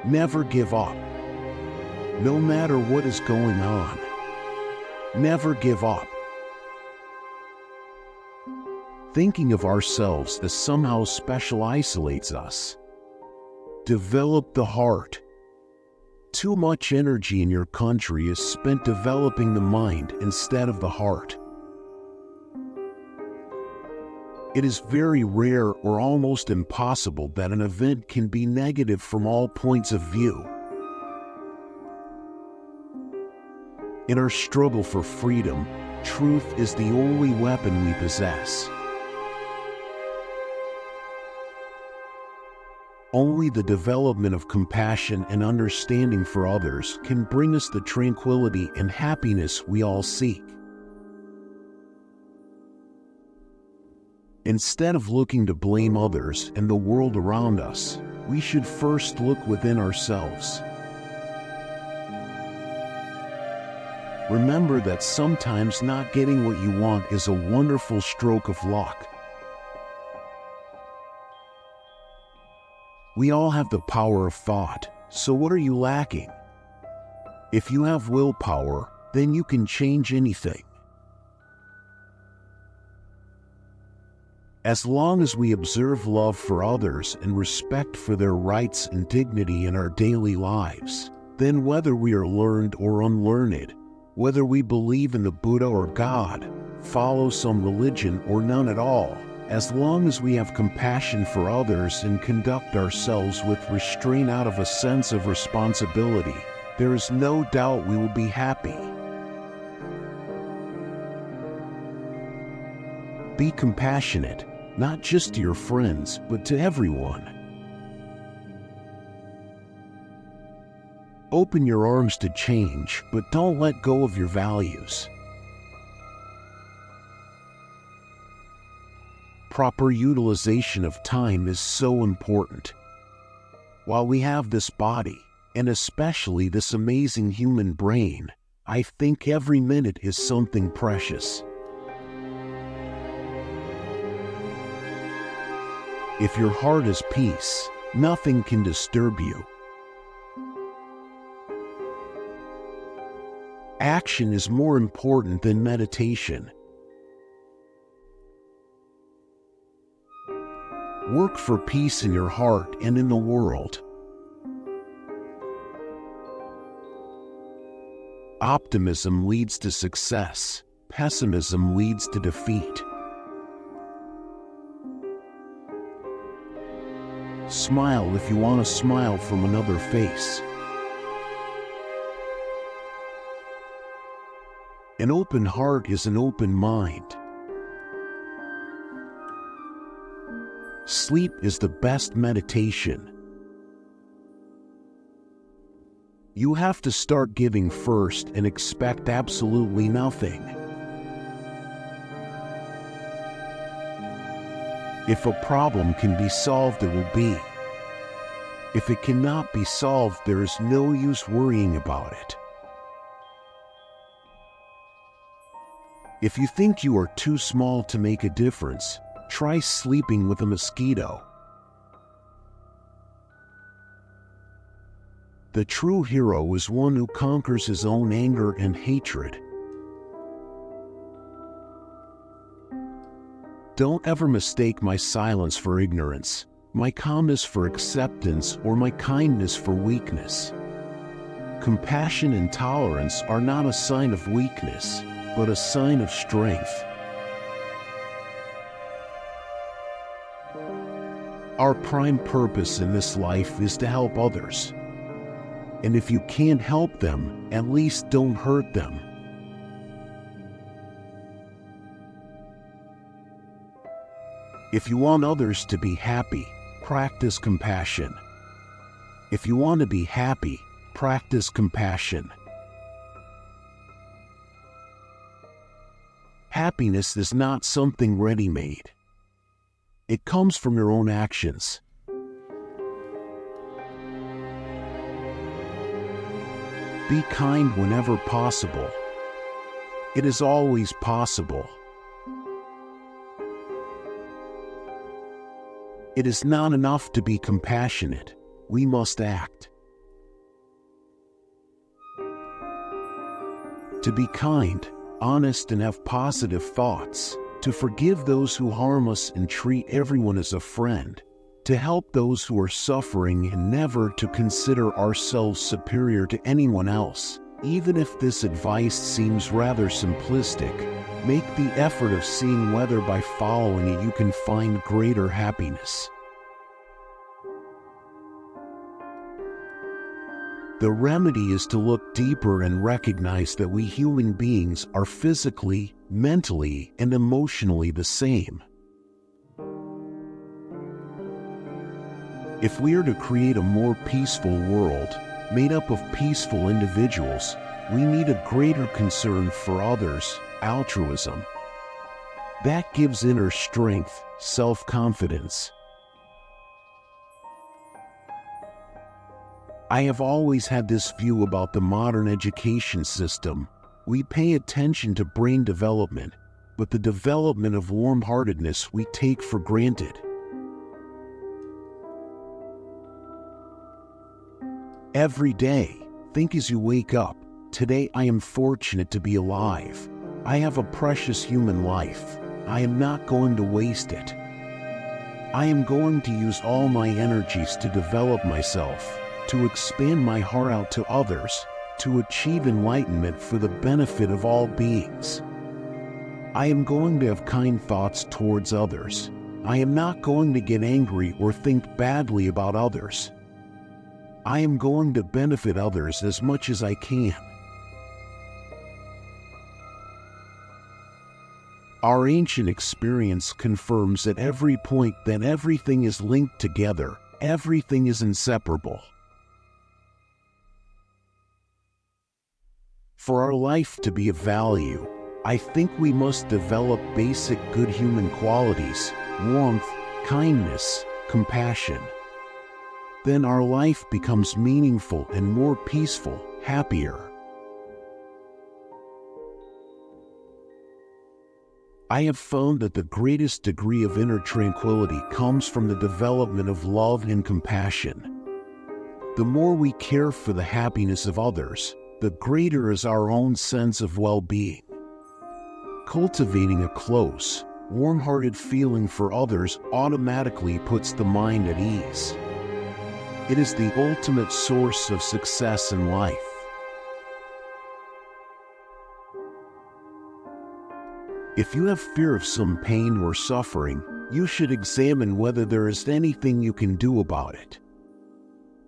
Never give up. No matter what is going on, never give up. Thinking of ourselves as somehow special isolates us. Develop the heart. Too much energy in your country is spent developing the mind instead of the heart. It is very rare or almost impossible that an event can be negative from all points of view. In our struggle for freedom, truth is the only weapon we possess. Only the development of compassion and understanding for others can bring us the tranquility and happiness we all seek. Instead of looking to blame others and the world around us, we should first look within ourselves. Remember that sometimes not getting what you want is a wonderful stroke of luck. We all have the power of thought, so what are you lacking? If you have willpower, then you can change anything. As long as we observe love for others and respect for their rights and dignity in our daily lives, then whether we are learned or unlearned, whether we believe in the Buddha or God, follow some religion or none at all, as long as we have compassion for others and conduct ourselves with restraint out of a sense of responsibility, there is no doubt we will be happy. Be compassionate, not just to your friends, but to everyone. Open your arms to change, but don't let go of your values. Proper utilization of time is so important. While we have this body, and especially this amazing human brain, I think every minute is something precious. If your heart is peace, nothing can disturb you. Action is more important than meditation. Work for peace in your heart and in the world. Optimism leads to success. Pessimism leads to defeat. Smile if you want a smile from another face. An open heart is an open mind. Sleep is the best meditation. You have to start giving first and expect absolutely nothing. If a problem can be solved, it will be. If it cannot be solved, there is no use worrying about it. If you think you are too small to make a difference, try sleeping with a mosquito. The true hero is one who conquers his own anger and hatred. Don't ever mistake my silence for ignorance, my calmness for acceptance, or my kindness for weakness. Compassion and tolerance are not a sign of weakness, but a sign of strength. Our prime purpose in this life is to help others. And if you can't help them, at least don't hurt them. If you want others to be happy, practice compassion. If you want to be happy, practice compassion. Happiness is not something ready-made. It comes from your own actions. Be kind whenever possible. It is always possible. It is not enough to be compassionate. We must act. to be kind, honest, and have positive thoughts, to forgive those who harm us and treat everyone as a friend, to help those who are suffering, and never to consider ourselves superior to anyone else. Even if this advice seems rather simplistic, make the effort of seeing whether by following it you can find greater happiness. The remedy is to look deeper and recognize that we human beings are physically, mentally, and emotionally the same. If we are to create a more peaceful world, made up of peaceful individuals, we need a greater concern for others, altruism. That gives inner strength, self-confidence. I have always had this view about the modern education system. We pay attention to brain development, but the development of warm-heartedness we take for granted. Every day, think as you wake up, today I am fortunate to be alive. I have a precious human life. I am not going to waste it. I am going to use all my energies to develop myself, to expand my heart out to others, to achieve enlightenment for the benefit of all beings. I am going to have kind thoughts towards others. I am not going to get angry or think badly about others. I am going to benefit others as much as I can. Our ancient experience confirms at every point that everything is linked together, everything is inseparable. For our life to be of value, I think we must develop basic good human qualities: warmth, kindness, compassion. Then our life becomes meaningful and more peaceful, happier. I have found that the greatest degree of inner tranquility comes from the development of love and compassion. The more we care for the happiness of others, the greater is our own sense of well-being. Cultivating a close, warm-hearted feeling for others automatically puts the mind at ease. It is the ultimate source of success in life. If you have fear of some pain or suffering, you should examine whether there is anything you can do about it.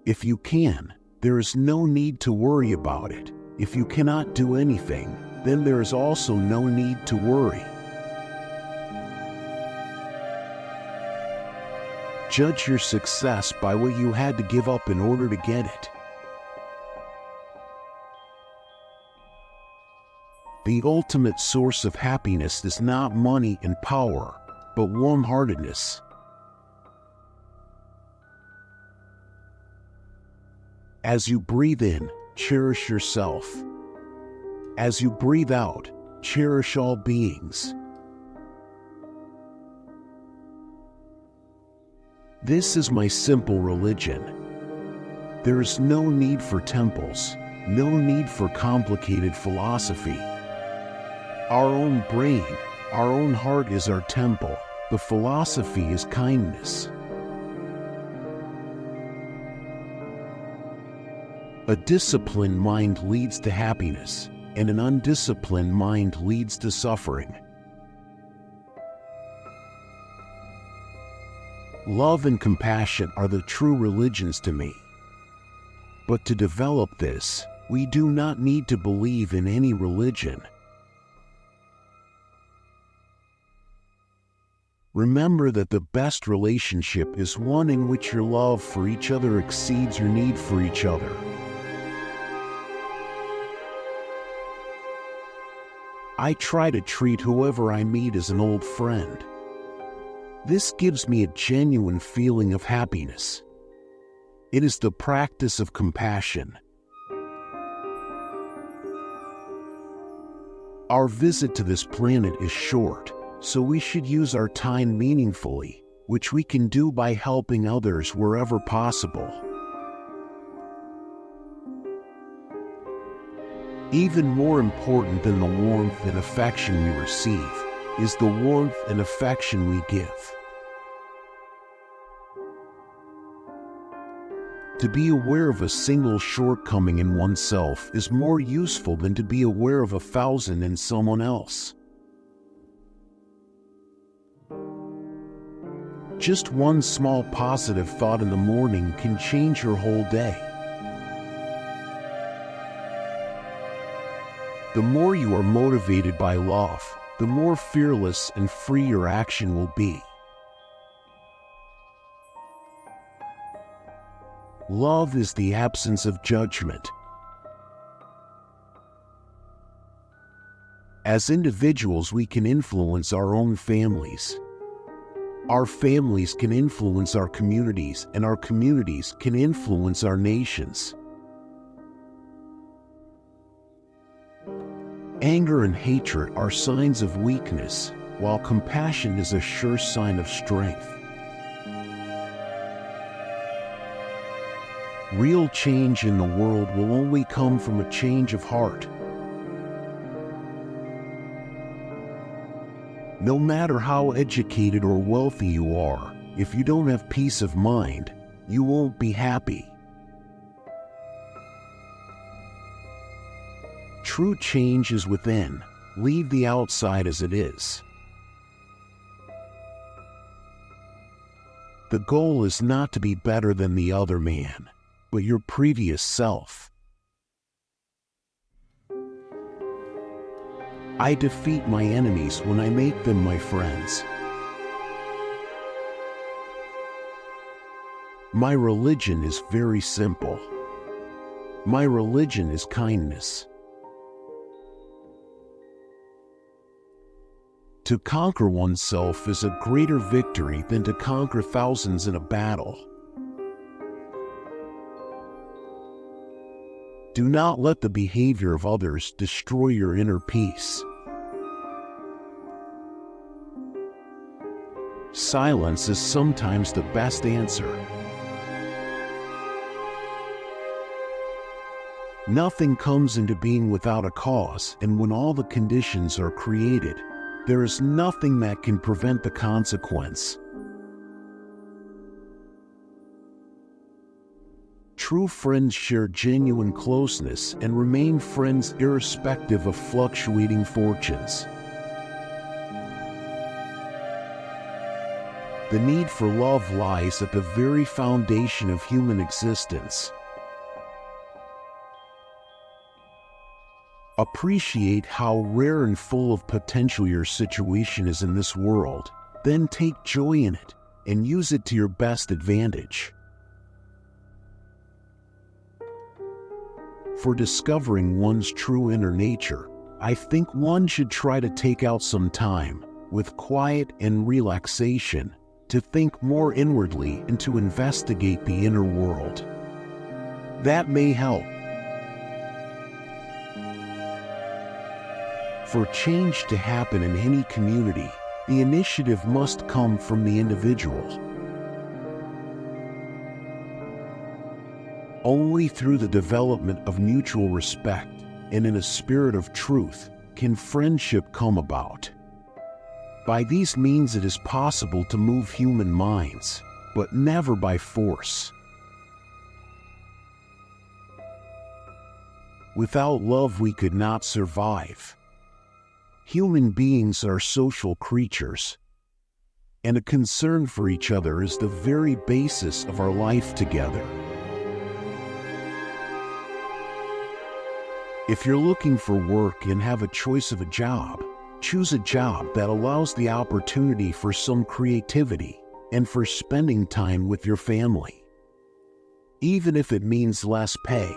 If you can, there is no need to worry about it. If you cannot do anything, then there is also no need to worry. Judge your success by what you had to give up in order to get it. The ultimate source of happiness is not money and power, but warm-heartedness. As you breathe in, cherish yourself. As you breathe out, cherish all beings. This is my simple religion. There is no need for temples, no need for complicated philosophy. Our own brain, our own heart is our temple. The philosophy is kindness. A disciplined mind leads to happiness, and an undisciplined mind leads to suffering. Love and compassion are the true religions to me. But to develop this, we do not need to believe in any religion. Remember that the best relationship is one in which your love for each other exceeds your need for each other. I try to treat whoever I meet as an old friend. This gives me a genuine feeling of happiness. It is the practice of compassion. Our visit to this planet is short, so we should use our time meaningfully, which we can do by helping others wherever possible. Even more important than the warmth and affection we receive is the warmth and affection we give. To be aware of a single shortcoming in oneself is more useful than to be aware of 1,000 in someone else. Just one small positive thought in the morning can change your whole day. The more you are motivated by love, the more fearless and free your action will be. Love is the absence of judgment. As individuals, we can influence our own families. Our families can influence our communities, and our communities can influence our nations. Anger and hatred are signs of weakness, while compassion is a sure sign of strength. Real change in the world will only come from a change of heart. No matter how educated or wealthy you are, if you don't have peace of mind, you won't be happy. True change is within. Leave the outside as it is. The goal is not to be better than the other man, but your previous self. I defeat my enemies when I make them my friends. My religion is very simple. My religion is kindness. To conquer oneself is a greater victory than to conquer thousands in a battle. Do not let the behavior of others destroy your inner peace. Silence is sometimes the best answer. Nothing comes into being without a cause, and when all the conditions are created, there is nothing that can prevent the consequence. True friends share genuine closeness and remain friends irrespective of fluctuating fortunes. The need for love lies at the very foundation of human existence. Appreciate how rare and full of potential your situation is in this world, then take joy in it and use it to your best advantage. For discovering one's true inner nature, I think one should try to take out some time, with quiet and relaxation, to think more inwardly and to investigate the inner world. That may help. For change to happen in any community, the initiative must come from the individual. Only through the development of mutual respect and in a spirit of truth can friendship come about. By these means it is possible to move human minds, but never by force. Without love we could not survive. Human beings are social creatures, and a concern for each other is the very basis of our life together. If you're looking for work and have a choice of a job, choose a job that allows the opportunity for some creativity and for spending time with your family, even if it means less pay.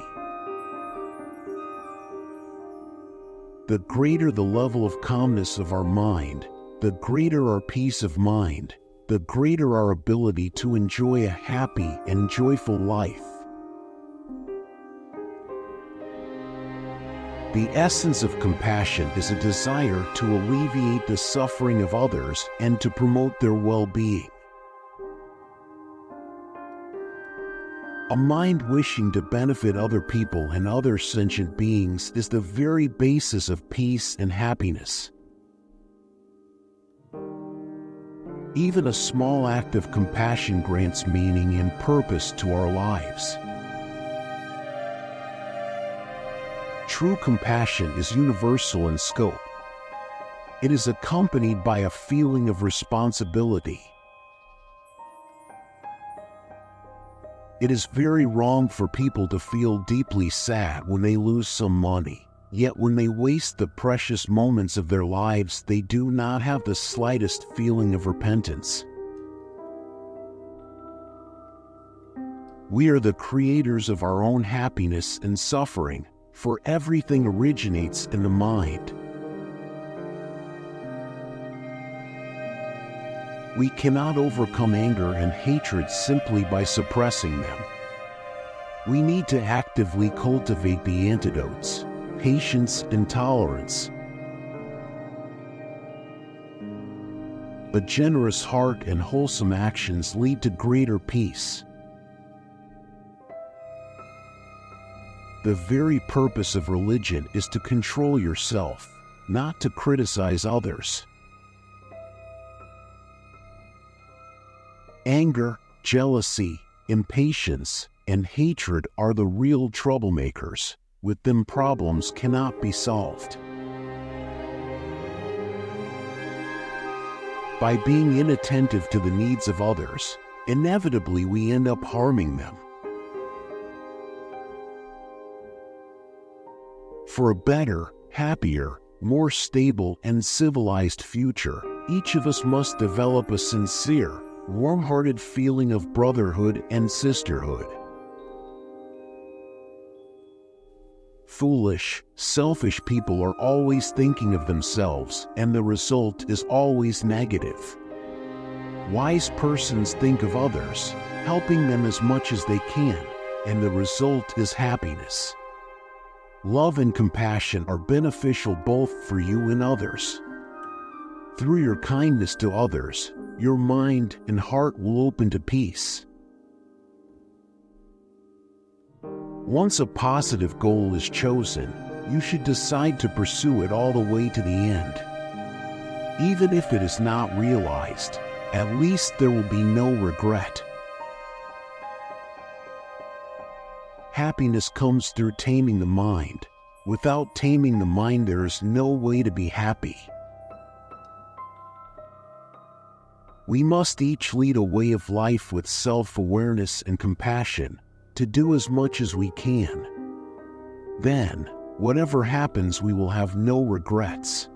The greater the level of calmness of our mind, the greater our peace of mind, the greater our ability to enjoy a happy and joyful life. The essence of compassion is a desire to alleviate the suffering of others and to promote their well-being. A mind wishing to benefit other people and other sentient beings is the very basis of peace and happiness. Even a small act of compassion grants meaning and purpose to our lives. True compassion is universal in scope. It is accompanied by a feeling of responsibility. It is very wrong for people to feel deeply sad when they lose some money, yet when they waste the precious moments of their lives, they do not have the slightest feeling of repentance. We are the creators of our own happiness and suffering, for everything originates in the mind. We cannot overcome anger and hatred simply by suppressing them. We need to actively cultivate the antidotes: patience and tolerance. A generous heart and wholesome actions lead to greater peace. The very purpose of religion is to control yourself, not to criticize others. Anger, jealousy, impatience, and hatred are the real troublemakers. With them, problems cannot be solved. By being inattentive to the needs of others, inevitably we end up harming them. For a better, happier, more stable, and civilized future, each of us must develop a sincere, warm-hearted feeling of brotherhood and sisterhood. Foolish, selfish people are always thinking of themselves, and the result is always negative. Wise persons think of others, helping them as much as they can, and the result is happiness. Love and compassion are beneficial both for you and others. Through your kindness to others, your mind and heart will open to peace. Once a positive goal is chosen, you should decide to pursue it all the way to the end. Even if it is not realized, at least there will be no regret. Happiness comes through taming the mind. Without taming the mind, there is no way to be happy. We must each lead a way of life with self-awareness and compassion, to do as much as we can. Then, whatever happens, we will have no regrets.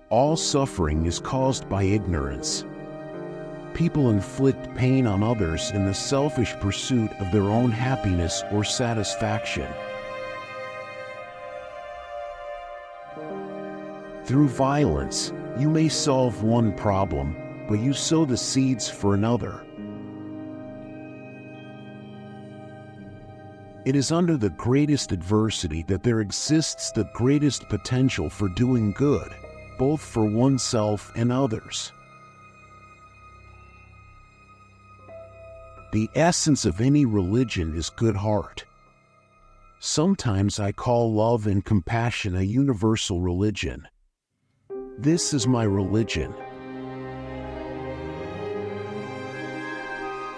All suffering is caused by ignorance. People inflict pain on others in the selfish pursuit of their own happiness or satisfaction. Through violence, you may solve one problem, but you sow the seeds for another. It is under the greatest adversity that there exists the greatest potential for doing good, both for oneself and others. The essence of any religion is good heart. Sometimes I call love and compassion a universal religion. This is my religion.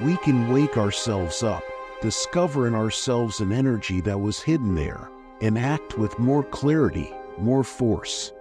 We can wake ourselves up, discover in ourselves an energy that was hidden there, and act with more clarity, more force,